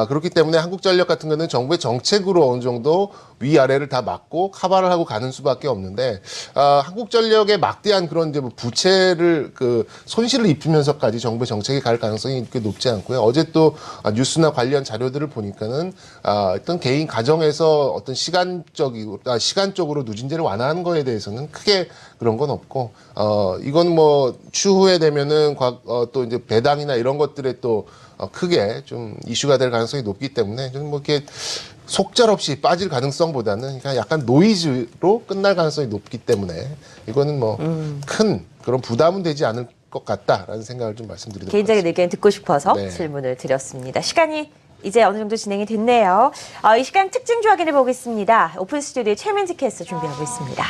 [SPEAKER 4] 그렇기 때문에 한국전력 같은 거는 정부의 정책으로 어느 정도 위아래를 다 막고 카바를 하고 가는 수밖에 없는데 한국전력의 막대한 그런 이제 뭐 부채를 그 손실을 입히면서까지 정부의 정책이 갈 가능성이 그렇게 높지 않고요. 어제 또 뉴스나 관련 자료들을 보니까는 어떤 개인 가정에서 어떤 시간적으로 누진제를 완화하는 거에 대해서는 크게 그런 건 없고 이건 뭐 추후에 되면은 또 이제 배당이나 이런 것들에 또 크게 좀 이슈가 될 가능성이 높기 때문에 좀 뭐 이렇게 속절없이 빠질 가능성보다는 그냥 약간 노이즈로 끝날 가능성이 높기 때문에 이거는 뭐 큰 그런 부담은 되지 않을 것 같다라는 생각을 좀 말씀드리도록
[SPEAKER 1] 개인적인
[SPEAKER 4] 하겠습니다.
[SPEAKER 1] 의견 듣고 싶어서
[SPEAKER 4] 네.
[SPEAKER 1] 질문을 드렸습니다. 시간이 이제 어느 정도 진행이 됐네요. 이 시간 특징주 확인해 보겠습니다. 오픈 스튜디오에 최민지 캐스터 준비하고 있습니다.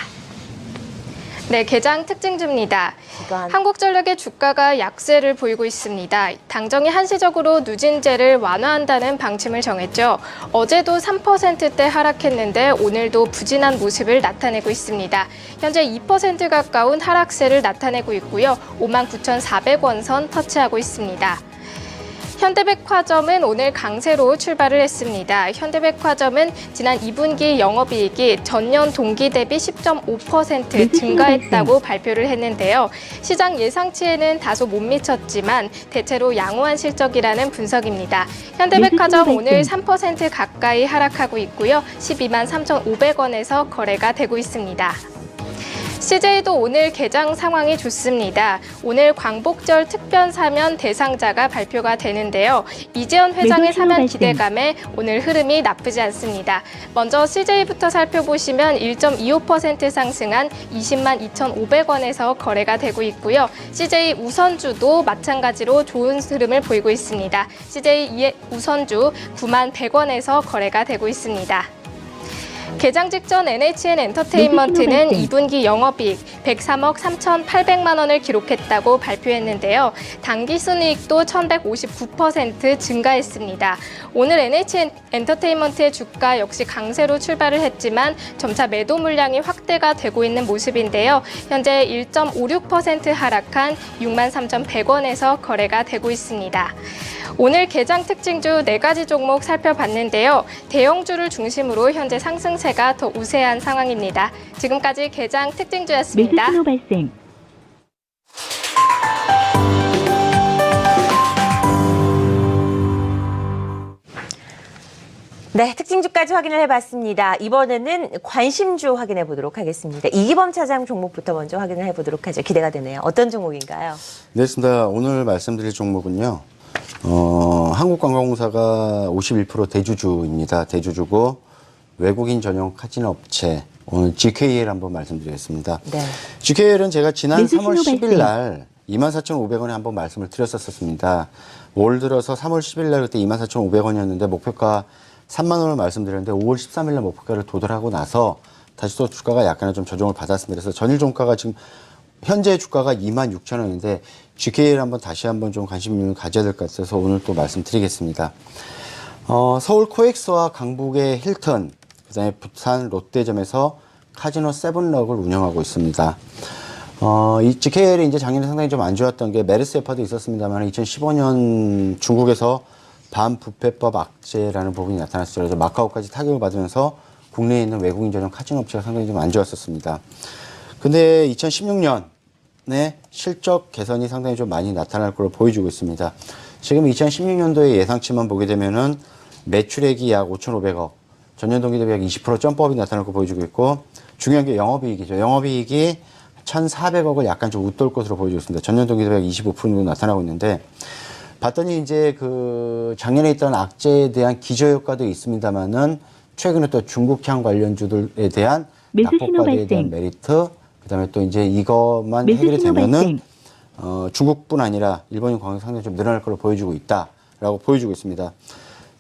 [SPEAKER 7] 네, 개장 특징주입니다.
[SPEAKER 1] 기관.
[SPEAKER 7] 한국전력의 주가가 약세를 보이고 있습니다. 당정이 한시적으로 누진제를 완화한다는 방침을 정했죠. 어제도 3%대 하락했는데 오늘도 부진한 모습을 나타내고 있습니다. 현재 2% 가까운 하락세를 나타내고 있고요. 59,400원 선 터치하고 있습니다. 현대백화점은 오늘 강세로 출발을 했습니다. 현대백화점은 지난 2분기 영업이익이 전년 동기 대비 10.5% 증가했다고 발표를 했는데요. 시장 예상치에는 다소 못 미쳤지만 대체로 양호한 실적이라는 분석입니다. 현대백화점 오늘 3% 가까이 하락하고 있고요. 12만 3,500원에서 거래가 되고 있습니다. CJ도 오늘 개장 상황이 좋습니다. 오늘 광복절 특별 사면 대상자가 발표가 되는데요. 이재현 회장의 사면 기대감에 오늘 흐름이 나쁘지 않습니다. 먼저 CJ부터 살펴보시면 1.25% 상승한 20만 2,500원에서 거래가 되고 있고요. CJ 우선주도 마찬가지로 좋은 흐름을 보이고 있습니다. CJ 우선주 9만 100원에서 거래가 되고 있습니다. 개장 직전 NHN 엔터테인먼트는 2분기 영업이익 103억 3,800만 원을 기록했다고 발표했는데요. 당기순이익도 1,159% 증가했습니다. 오늘 NHN 엔터테인먼트의 주가 역시 강세로 출발을 했지만 점차 매도 물량이 확대가 되고 있는 모습인데요. 현재 1.56% 하락한 63,100원에서 거래가 되고 있습니다. 오늘 개장 특징주 4가지 종목 살펴봤는데요. 대형주를 중심으로 현재 상승세가 더 우세한 상황입니다. 지금까지 개장 특징주였습니다.
[SPEAKER 6] 매수 신호 발생.
[SPEAKER 1] 네, 특징주까지 확인을 해봤습니다. 이번에는 관심주 확인해 보도록 하겠습니다. 이기범 차장 종목부터 먼저 확인을 해보도록 하죠. 기대가 되네요. 어떤 종목인가요?
[SPEAKER 3] 네, 있습니다. 오늘 말씀드릴 종목은요. 한국관광공사가 51% 대주주입니다. 대주주고 외국인 전용 카지노 업체 오늘 GKL 한번 말씀드리겠습니다.
[SPEAKER 1] 네.
[SPEAKER 3] GKL은 제가 지난
[SPEAKER 6] 매수
[SPEAKER 3] 3월
[SPEAKER 6] 신호
[SPEAKER 3] 10일 날 24,500원에 한번 말씀을 드렸었습니다. 올 들어서 3월 10일 날 그때 24,500원이었는데 목표가 3만 원을 말씀드렸는데 5월 13일 날 목표가를 도달하고 나서 다시 또 주가가 약간의 좀 조정을 받았습니다. 그래서 전일 종가가 지금 현재 주가가 26,000원인데 GKL 한번 다시 한번 좀 관심을 가져야 될 것 같아서 오늘 또 말씀드리겠습니다. 서울 코엑스와 강북의 힐튼, 그다음에 부산 롯데점에서 카지노 세븐럭을 운영하고 있습니다. 이 GKL이 이제 작년에 상당히 좀 안 좋았던 게 메르스 여파도 있었습니다만 2015년 중국에서 반부패법 악재라는 부분이 나타났죠. 그래서 마카오까지 타격을 받으면서 국내에 있는 외국인 전용 카지노 업체가 상당히 좀 안 좋았었습니다. 근데 2016년에 실적 개선이 상당히 좀 많이 나타날 걸로 보여주고 있습니다. 지금 2016년도의 예상치만 보게 되면은 매출액이 약 5,500억, 전년 동기 대비 약 20% 점프업이 나타날 거 보여주고 있고, 중요한 게 영업이익이죠. 영업이익이 1,400억을 약간 좀 웃돌 것으로 보여주고 있습니다. 전년 동기 대비 약 25% 정도 나타나고 있는데, 봤더니 이제 그 작년에 있던 악재에 대한 기저효과도 있습니다만은 최근에 또 중국향 관련주들에 대한 낙폭과대에 대한 메리트, 그다음에 또 이제 이것만 해결이 되면은 중국뿐 아니라 일본인 관광이 상당히 좀 늘어날 걸로 보여주고 있다라고 보여주고 있습니다.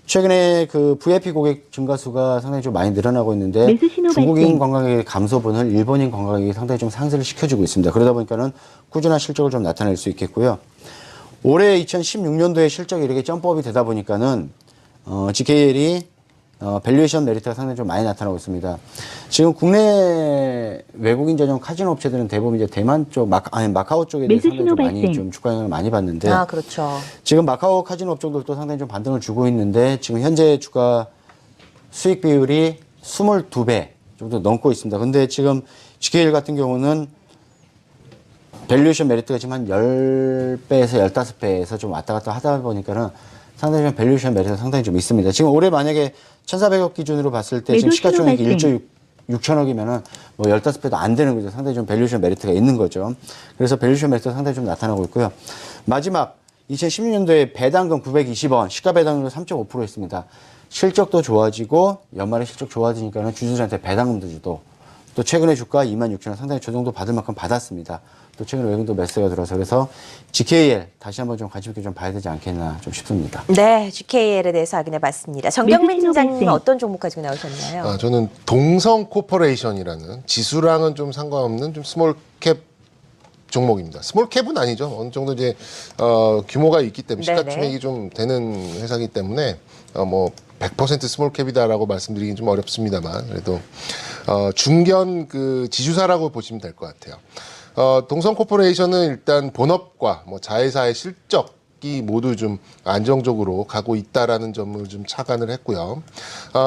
[SPEAKER 3] 최근에 그 VIP 고객 증가수가 상당히 좀 많이 늘어나고 있는데 중국인 관광객의 감소분을 일본인 관광객이 상당히 좀 상쇄를 시켜주고 있습니다. 그러다 보니까는 꾸준한 실적을 좀 나타낼 수 있겠고요. 올해 2016년도에 실적이 이렇게 점프업이 되다 보니까는 GKL이 밸류에이션 메리트가 상당히 좀 많이 나타나고 있습니다. 지금 국내 외국인 전용 카지노 업체들은 대부분 이제 대만 쪽, 마카오 쪽에 대해서 상당히 좀 많이 좀 주가 영향을 많이 받는데.
[SPEAKER 1] 아, 그렇죠.
[SPEAKER 3] 지금 마카오 카지노 업종들도 상당히 좀 반등을 주고 있는데 지금 현재 주가 수익 비율이 22배 정도 넘고 있습니다. 근데 지금 GKL 같은 경우는 밸류에이션 메리트가 지금 한 10배에서 15배에서 좀 왔다 갔다 하다 보니까는 상당히 좀 밸류에이션 메리트가 상당히 좀 있습니다. 지금 올해 만약에 1,400억 기준으로 봤을 때 지금 시가총액이 1조 6천억이면은 뭐 15배도 안 되는 거죠. 상당히 좀 밸류에이션 메리트가 있는 거죠. 그래서 밸류에이션 메리트가 상당히 좀 나타나고 있고요. 마지막 2016년도에 배당금 920원, 시가 배당률 3.5%였습니다. 실적도 좋아지고 연말에 실적 좋아지니까는 주주들한테 배당금도 주고 또 최근에 주가 26,000원 상당히 저 정도 받을 만큼 받았습니다. 또 최근에 외국인도 매수가 들어서 그래서 GKL 다시 한번 좀 관심 있게 좀 봐야 되지 않겠나 좀 싶습니다.
[SPEAKER 1] 네, GKL에 대해서 확인해 봤습니다. 정경민 팀장님 어떤 종목 가지고 나오셨나요?
[SPEAKER 4] 저는 동성 코퍼레이션이라는 지수랑은 좀 상관없는 좀 스몰캡 종목입니다. 스몰캡은 아니죠. 어느 정도 이제 규모가 있기 때문에 시가총액이 좀 되는 회사이기 때문에 뭐 100% 스몰캡이다라고 말씀드리긴 좀 어렵습니다만 그래도 중견 그 지주사라고 보시면 될 것 같아요. 동성 코퍼레이션은 일단 본업과 뭐 자회사의 실적이 모두 좀 안정적으로 가고 있다라는 점을 좀 착안을 했고요.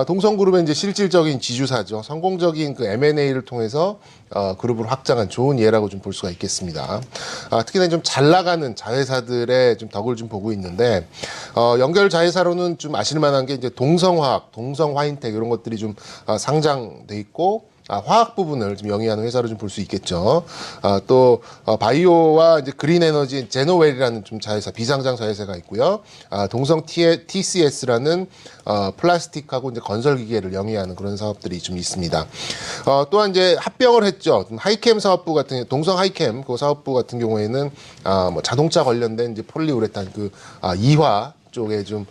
[SPEAKER 4] 동성그룹은 이제 실질적인 지주사죠. 성공적인 그 M&A를 통해서 그룹을 확장한 좋은 예라고 좀 볼 수가 있겠습니다. 특히나 좀 잘 나가는 자회사들의 좀 덕을 좀 보고 있는데 연결 자회사로는 좀 아실 만한 게 이제 동성화학, 동성화인텍 이런 것들이 좀 상장돼 있고. 화학 부분을 좀 영위하는 회사로 좀 볼 수 있겠죠. 또 바이오와 이제 그린 에너지 제노웰이라는 좀 자회사 비상장 자회사가 있고요. 동성 TCS라는 플라스틱하고 이제 건설 기계를 영위하는 그런 사업들이 좀 있습니다. 또한 이제 합병을 했죠. 하이캠 사업부 같은 동성 하이캠 그 사업부 같은 경우에는 뭐 자동차 관련된 이제 폴리우레탄 그 이화 쪽에 좀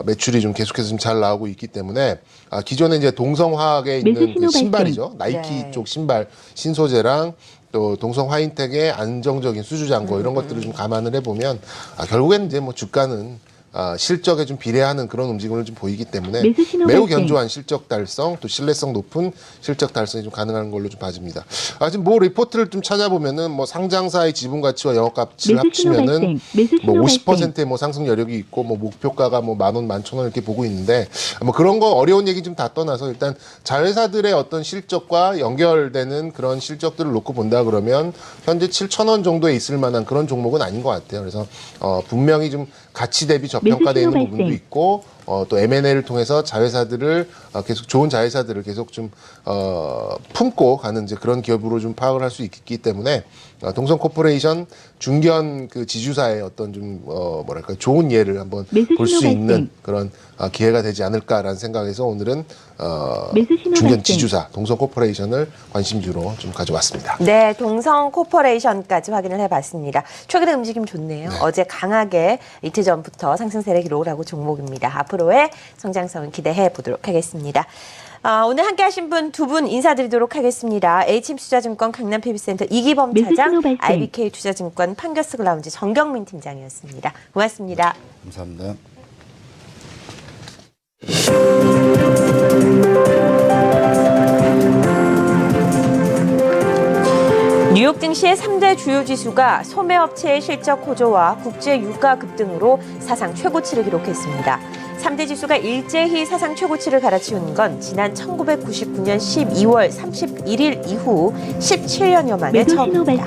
[SPEAKER 4] 매출이 좀 계속해서 좀 잘 나오고 있기 때문에 기존에 이제 동성화학에 있는 그 신발이죠. 나이키 쪽 신발 신소재랑 또 동성 화인텍의 안정적인 수주 잔고 이런 것들을 좀 감안을 해보면 결국에는 이제 뭐 주가는 실적에 좀 비례하는 그런 움직임을 좀 보이기 때문에 매우 견조한 실적 달성 또 신뢰성 높은 실적 달성이 좀 가능한 걸로 좀 봐집니다. 지금 뭐 리포트를 좀 찾아보면은 뭐 상장사의 지분 가치와 영업 가치를 합치면은 뭐 50%의 뭐 상승 여력이 있고 뭐 목표가가 뭐 10,000원, 11,000원 이렇게 보고 있는데 뭐 그런 거 어려운 얘기 좀 다 떠나서 일단 자회사들의 어떤 실적과 연결되는 그런 실적들을 놓고 본다 그러면 현재 7,000원 정도에 있을 만한 그런 종목은 아닌 것 같아요. 그래서 분명히 좀 가치 대비 저평가되어 있는 부분도 있고 또 M&A를 통해서 자회사들을 계속 좋은 자회사들을 계속 좀 품고 가는 이제 그런 기업으로 좀 파악을 할 수 있기 때문에 동성 코퍼레이션 중견 그 지주사의 어떤 좀 뭐랄까 좋은 예를 한번 볼 수 있는 그런 기회가 되지 않을까라는 생각에서 오늘은 중견 지주사 동성 코퍼레이션을 관심주로 좀 가져왔습니다.
[SPEAKER 1] 네, 동성 코퍼레이션까지 확인을 해봤습니다. 최근에 움직임 좋네요.
[SPEAKER 4] 네.
[SPEAKER 1] 어제 강하게 이틀 전부터 상승세를 기록을 하고 종목입니다. 앞으로의 성장성을 기대해 보도록 하겠습니다. 오늘 함께 하신 분 두 분 인사드리도록 하겠습니다. HM투자증권 강남PB센터 이기범 차장, IBK 투자증권 판교스그 라운지 정경민 팀장이었습니다. 고맙습니다.
[SPEAKER 3] 감사합니다.
[SPEAKER 1] 뉴욕 증시의 3대 주요 지수가 소매업체의 실적 호조와 국제 유가 급등으로 사상 최고치를 기록했습니다. 3대 지수가 일제히 사상 최고치를 갈아치운 건 지난 1999년 12월 31일 이후 17년여 만에 처음입니다.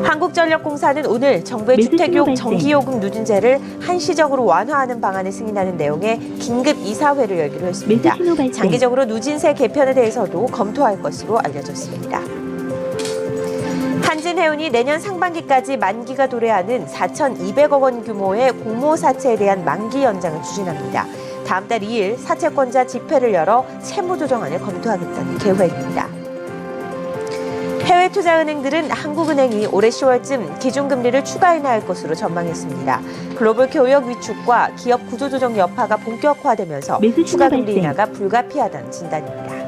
[SPEAKER 1] 한국전력공사는 오늘 정부의 주택용 전기요금 누진제를 한시적으로 완화하는 방안을 승인하는 내용의 긴급 이사회를 열기로 했습니다. 장기적으로 누진세 개편에 대해서도 검토할 것으로 알려졌습니다. 한진해운이 내년 상반기까지 만기가 도래하는 4,200억 원 규모의 공모사채에 대한 만기 연장을 추진합니다. 다음 달 2일 사채권자 집회를 열어 세무조정안을 검토하겠다는 계획입니다. 해외 투자은행들은 한국은행이 올해 10월쯤 기준금리를 추가 인하할 것으로 전망했습니다. 글로벌 교역 위축과 기업 구조조정 여파가 본격화되면서 추가 금리 인하가 불가피하다는 진단입니다.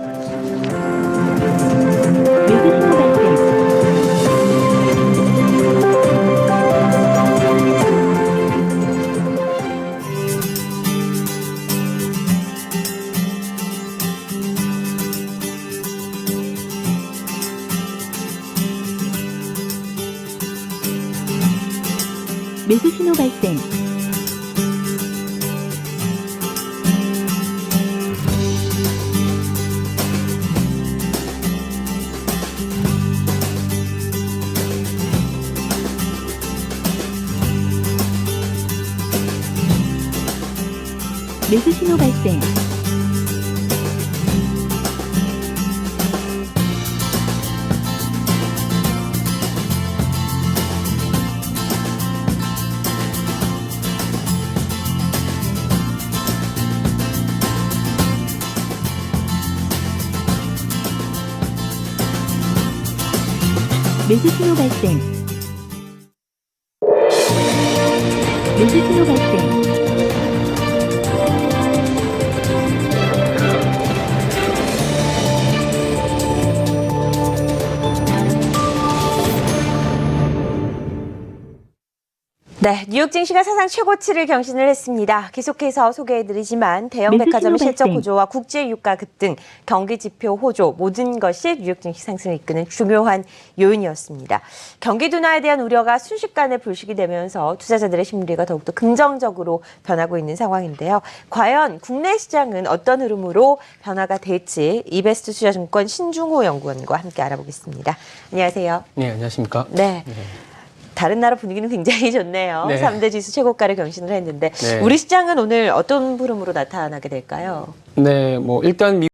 [SPEAKER 6] 매수 신호 발생. 매수 신호 발생. 매수 신호 발생. 매수 신호 발생.
[SPEAKER 1] 네, 뉴욕 증시가 사상 최고치를 경신을 했습니다. 계속해서 소개해드리지만 대형
[SPEAKER 6] 매수
[SPEAKER 1] 백화점
[SPEAKER 6] 신호
[SPEAKER 1] 실적
[SPEAKER 6] 발생.
[SPEAKER 1] 호조와 국제 유가 급등, 경기 지표 호조 모든 것이 뉴욕 증시 상승을 이끄는 중요한 요인이었습니다. 경기 둔화에 대한 우려가 순식간에 불식이 되면서 투자자들의 심리가 더욱더 긍정적으로 변하고 있는 상황인데요. 과연 국내 시장은 어떤 흐름으로 변화가 될지 이베스트 투자증권 신중호 연구원과 함께 알아보겠습니다. 안녕하세요.
[SPEAKER 8] 네, 안녕하십니까?
[SPEAKER 1] 네. 다른 나라 분위기는 굉장히 좋네요.
[SPEAKER 8] 네.
[SPEAKER 1] 3대 지수 최고가를 경신을 했는데
[SPEAKER 8] 네.
[SPEAKER 1] 우리 시장은 오늘 어떤 흐름으로 나타나게 될까요?
[SPEAKER 8] 네, 뭐 일단